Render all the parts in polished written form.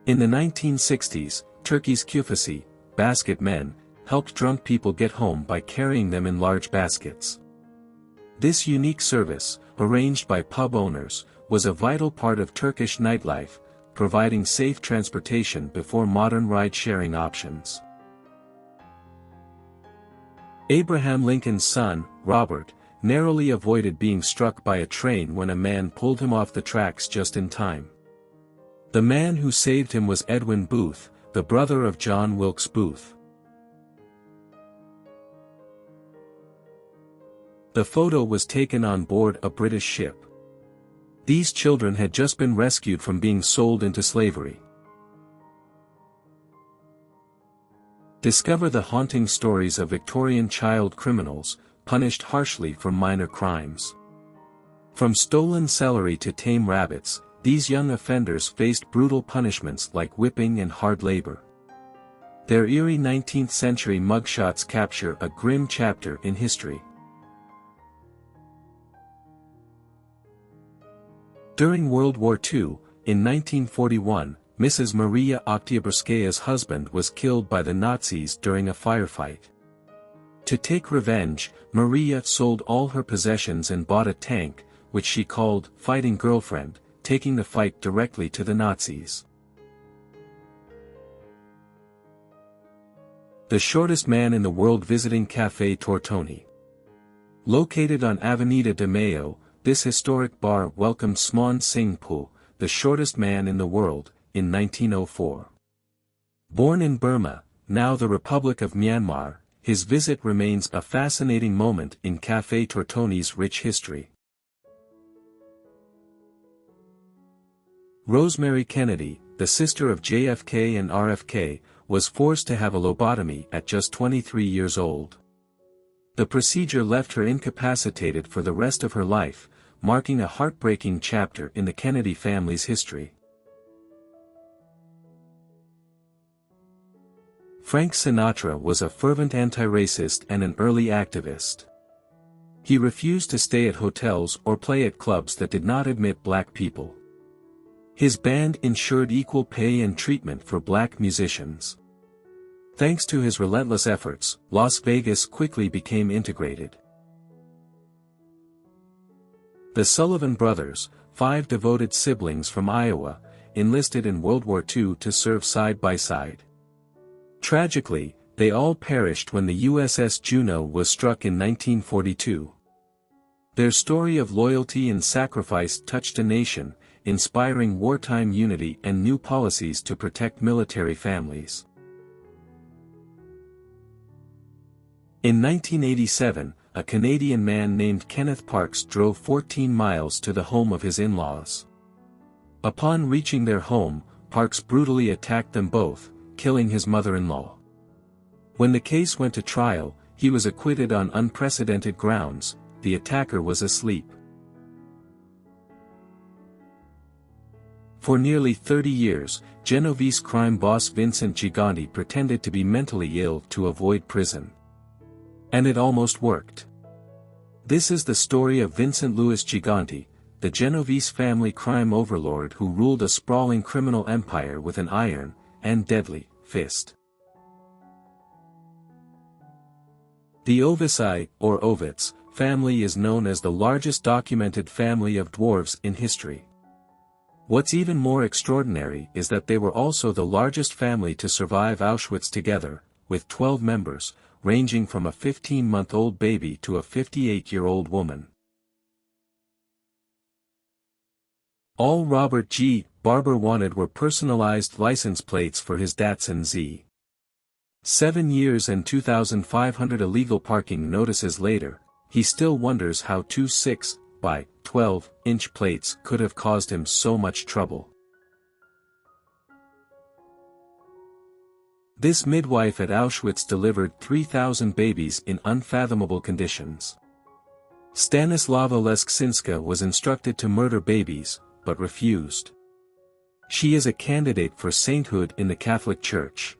In the 1960s, Turkey's küfesi, basket men, helped drunk people get home by carrying them in large baskets. This unique service, arranged by pub owners, was a vital part of Turkish nightlife, providing safe transportation before modern ride-sharing options. Abraham Lincoln's son, Robert, narrowly avoided being struck by a train when a man pulled him off the tracks just in time. The man who saved him was Edwin Booth, the brother of John Wilkes Booth. The photo was taken on board a British ship. These children had just been rescued from being sold into slavery. Discover the haunting stories of Victorian child criminals, punished harshly for minor crimes. From stolen celery to tame rabbits, these young offenders faced brutal punishments like whipping and hard labor. Their eerie 19th-century mugshots capture a grim chapter in history. During World War II, in 1941, Mrs. Maria Oktyabrskaya's husband was killed by the Nazis during a firefight. To take revenge, Maria sold all her possessions and bought a tank, which she called Fighting Girlfriend, taking the fight directly to the Nazis. The shortest man in the world visiting Café Tortoni. Located on Avenida de Mayo, this historic bar welcomed Sman Singh Poo, the shortest man in the world, in 1904. Born in Burma, now the Republic of Myanmar, his visit remains a fascinating moment in Café Tortoni's rich history. Rosemary Kennedy, the sister of JFK and RFK, was forced to have a lobotomy at just 23 years old. The procedure left her incapacitated for the rest of her life, marking a heartbreaking chapter in the Kennedy family's history. Frank Sinatra was a fervent anti-racist and an early activist. He refused to stay at hotels or play at clubs that did not admit black people. His band ensured equal pay and treatment for black musicians. Thanks to his relentless efforts, Las Vegas quickly became integrated. The Sullivan brothers, 5 devoted siblings from Iowa, enlisted in World War II to serve side by side. Tragically, they all perished when the USS Juneau was struck in 1942. Their story of loyalty and sacrifice touched a nation, inspiring wartime unity and new policies to protect military families. In 1987, a Canadian man named Kenneth Parks drove 14 miles to the home of his in-laws. Upon reaching their home, Parks brutally attacked them both, killing his mother-in-law. When the case went to trial, he was acquitted on unprecedented grounds. The attacker was asleep. For nearly 30 years, Genovese crime boss Vincent Giganti pretended to be mentally ill to avoid prison. And it almost worked. This is the story of Vincent Louis Giganti, the Genovese family crime overlord who ruled a sprawling criminal empire with an iron, and deadly, fist. The Ovici, or Ovitz, family is known as the largest documented family of dwarves in history. What's even more extraordinary is that they were also the largest family to survive Auschwitz together, with 12 members, ranging from a 15-month-old baby to a 58-year-old woman. All Robert G. Barber wanted were personalized license plates for his Datsun Z. 7 years and 2,500 illegal parking notices later, he still wonders how two 6 by 12-inch plates could have caused him so much trouble. This midwife at Auschwitz delivered 3,000 babies in unfathomable conditions. Stanislava Lesksinska was instructed to murder babies, but refused. She is a candidate for sainthood in the Catholic Church.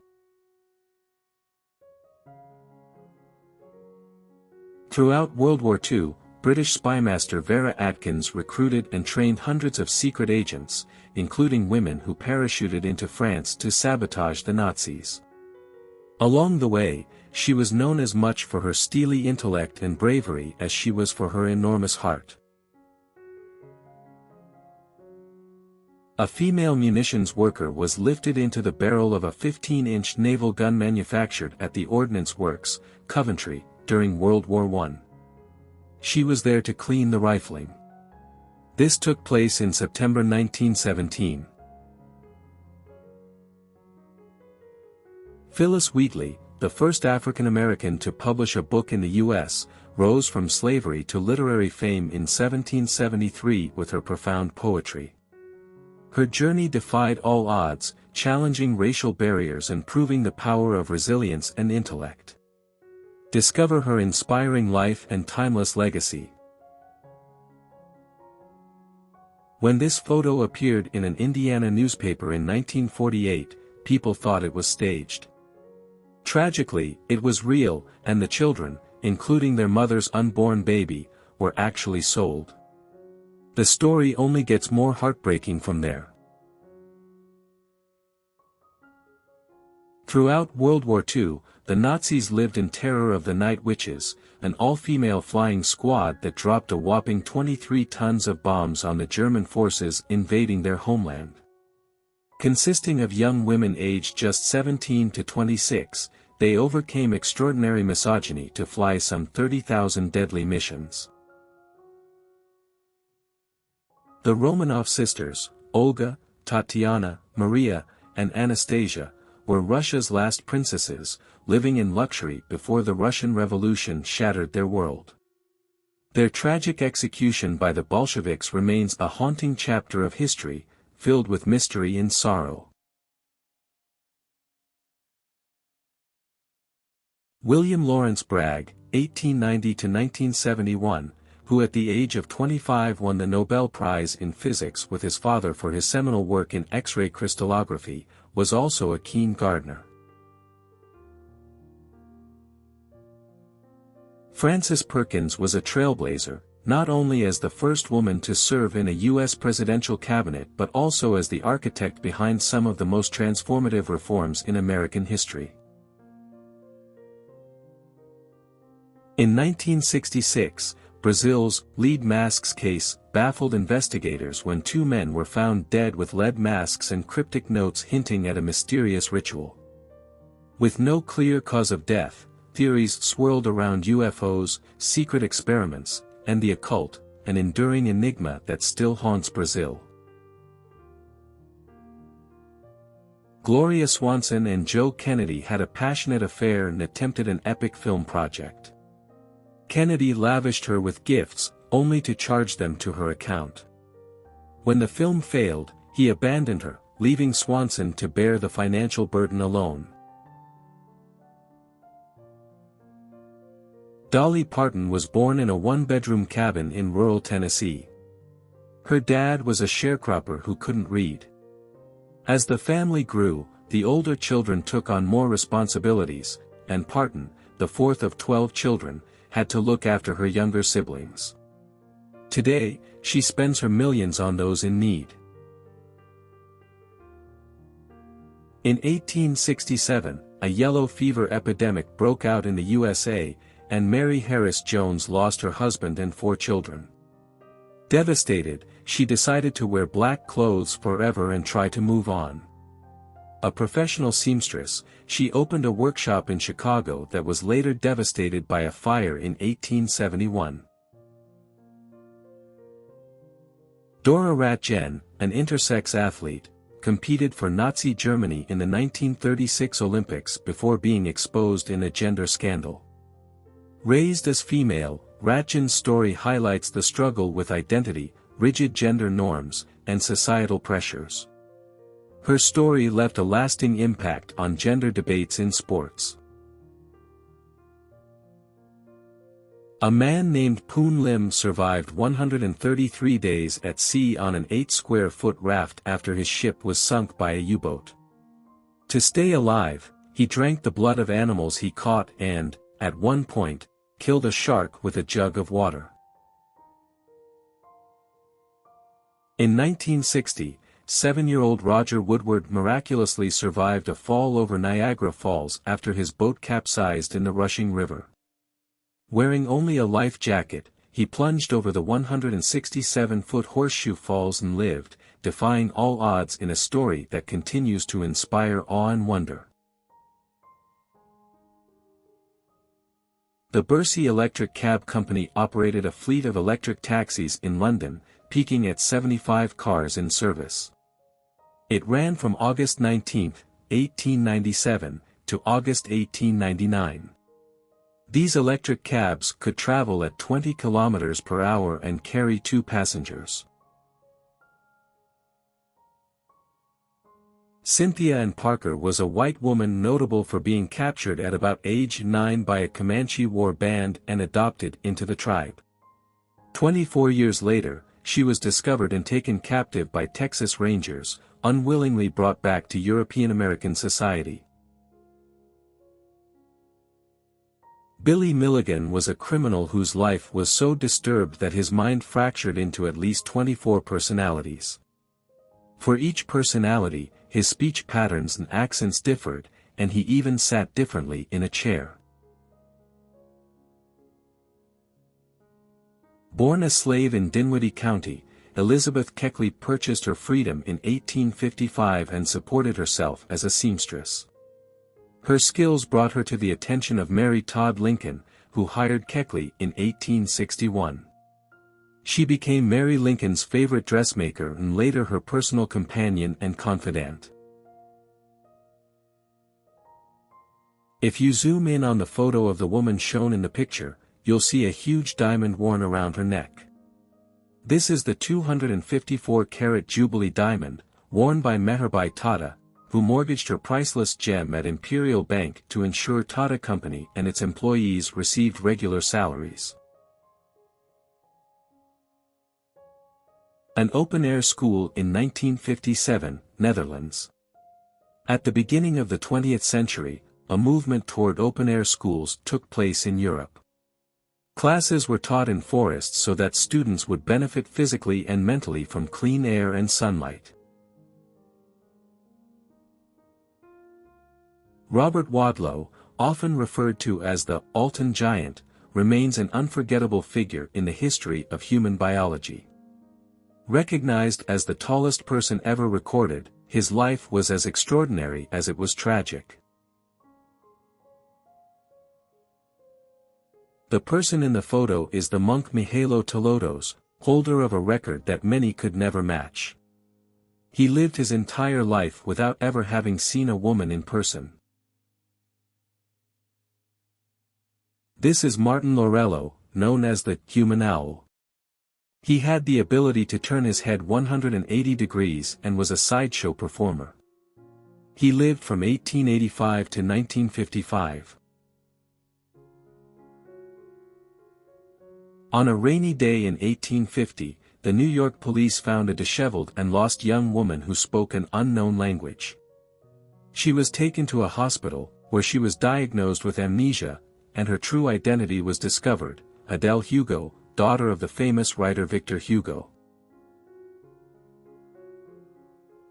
Throughout World War II, British spymaster Vera Atkins recruited and trained hundreds of secret agents, including women who parachuted into France to sabotage the Nazis. Along the way, she was known as much for her steely intellect and bravery as she was for her enormous heart. A female munitions worker was lifted into the barrel of a 15-inch naval gun manufactured at the Ordnance Works, Coventry, during World War I. She was there to clean the rifling. This took place in September 1917. Phyllis Wheatley, the first African American to publish a book in the U.S., rose from slavery to literary fame in 1773 with her profound poetry. Her journey defied all odds, challenging racial barriers and proving the power of resilience and intellect. Discover her inspiring life and timeless legacy. When this photo appeared in an Indiana newspaper in 1948, people thought it was staged. Tragically, it was real, and the children, including their mother's unborn baby, were actually sold. The story only gets more heartbreaking from there. Throughout World War II, the Nazis lived in terror of the Night Witches, an all-female flying squad that dropped a whopping 23 tons of bombs on the German forces invading their homeland. Consisting of young women aged just 17 to 26, they overcame extraordinary misogyny to fly some 30,000 deadly missions. The Romanov sisters, Olga, Tatiana, Maria, and Anastasia, were Russia's last princesses, living in luxury before the Russian Revolution shattered their world. Their tragic execution by the Bolsheviks remains a haunting chapter of history, filled with mystery and sorrow. William Lawrence Bragg, 1890–1971, who at the age of 25 won the Nobel Prize in Physics with his father for his seminal work in X-ray crystallography, was also a keen gardener. Frances Perkins was a trailblazer, not only as the first woman to serve in a U.S. presidential cabinet but also as the architect behind some of the most transformative reforms in American history. In 1966, Brazil's lead masks case baffled investigators when two men were found dead with lead masks and cryptic notes hinting at a mysterious ritual. With no clear cause of death, theories swirled around UFOs, secret experiments, and the occult, an enduring enigma that still haunts Brazil. Gloria Swanson and Joe Kennedy had a passionate affair and attempted an epic film project. Kennedy lavished her with gifts, only to charge them to her account. When the film failed, he abandoned her, leaving Swanson to bear the financial burden alone. Dolly Parton was born in a one-bedroom cabin in rural Tennessee. Her dad was a sharecropper who couldn't read. As the family grew, the older children took on more responsibilities, and Parton, the fourth of 12 children, had to look after her younger siblings. Today, she spends her millions on those in need. In 1867, a yellow fever epidemic broke out in the USA, and Mary Harris Jones lost her husband and 4 children. Devastated, she decided to wear black clothes forever and try to move on. A professional seamstress, she opened a workshop in Chicago that was later devastated by a fire in 1871. Dora Ratjen, an intersex athlete, competed for Nazi Germany in the 1936 Olympics before being exposed in a gender scandal. Raised as female, Ratjen's story highlights the struggle with identity, rigid gender norms, and societal pressures. Her story left a lasting impact on gender debates in sports. A man named Poon Lim survived 133 days at sea on an 8-square-foot raft after his ship was sunk by a U-boat. To stay alive, he drank the blood of animals he caught and, at one point, killed a shark with a jug of water. In 1960, 7-year-old Roger Woodward miraculously survived a fall over Niagara Falls after his boat capsized in the rushing river. Wearing only a life jacket, he plunged over the 167-foot Horseshoe Falls and lived, defying all odds in a story that continues to inspire awe and wonder. The Bercy Electric Cab Company operated a fleet of electric taxis in London, peaking at 75 cars in service. It ran from August 19, 1897, to August 1899. These electric cabs could travel at 20 kilometers per hour and carry 2 passengers. Cynthia Ann Parker was a white woman notable for being captured at about age 9 by a Comanche war band and adopted into the tribe. 24 years later, she was discovered and taken captive by Texas Rangers, unwillingly brought back to European American society. Billy Milligan was a criminal whose life was so disturbed that his mind fractured into at least 24 personalities. For each personality, his speech patterns and accents differed, and he even sat differently in a chair. Born a slave in Dinwiddie County, Elizabeth Keckley purchased her freedom in 1855 and supported herself as a seamstress. Her skills brought her to the attention of Mary Todd Lincoln, who hired Keckley in 1861. She became Mary Lincoln's favorite dressmaker and later her personal companion and confidant. If you zoom in on the photo of the woman shown in the picture, you'll see a huge diamond worn around her neck. This is the 254-carat Jubilee diamond, worn by Meherbai Tata, who mortgaged her priceless gem at Imperial Bank to ensure Tata Company and its employees received regular salaries. An open-air school in 1957, Netherlands. At the beginning of the 20th century, a movement toward open-air schools took place in Europe. Classes were taught in forests so that students would benefit physically and mentally from clean air and sunlight. Robert Wadlow, often referred to as the Alton Giant, remains an unforgettable figure in the history of human biology. Recognized as the tallest person ever recorded, his life was as extraordinary as it was tragic. The person in the photo is the monk Mihailo Tolodos, holder of a record that many could never match. He lived his entire life without ever having seen a woman in person. This is Martin Lorello, known as the human owl. He had the ability to turn his head 180 degrees and was a sideshow performer. He lived from 1885 to 1955. On a rainy day in 1850, the New York police found a disheveled and lost young woman who spoke an unknown language. She was taken to a hospital, where she was diagnosed with amnesia, and her true identity was discovered, Adele Hugo, daughter of the famous writer Victor Hugo.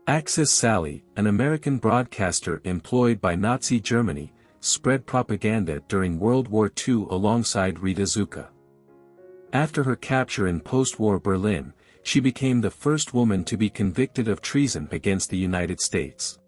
Axis Sally, an American broadcaster employed by Nazi Germany, spread propaganda during World War II alongside Rita Zucca. After her capture in post-war Berlin, she became the first woman to be convicted of treason against the United States.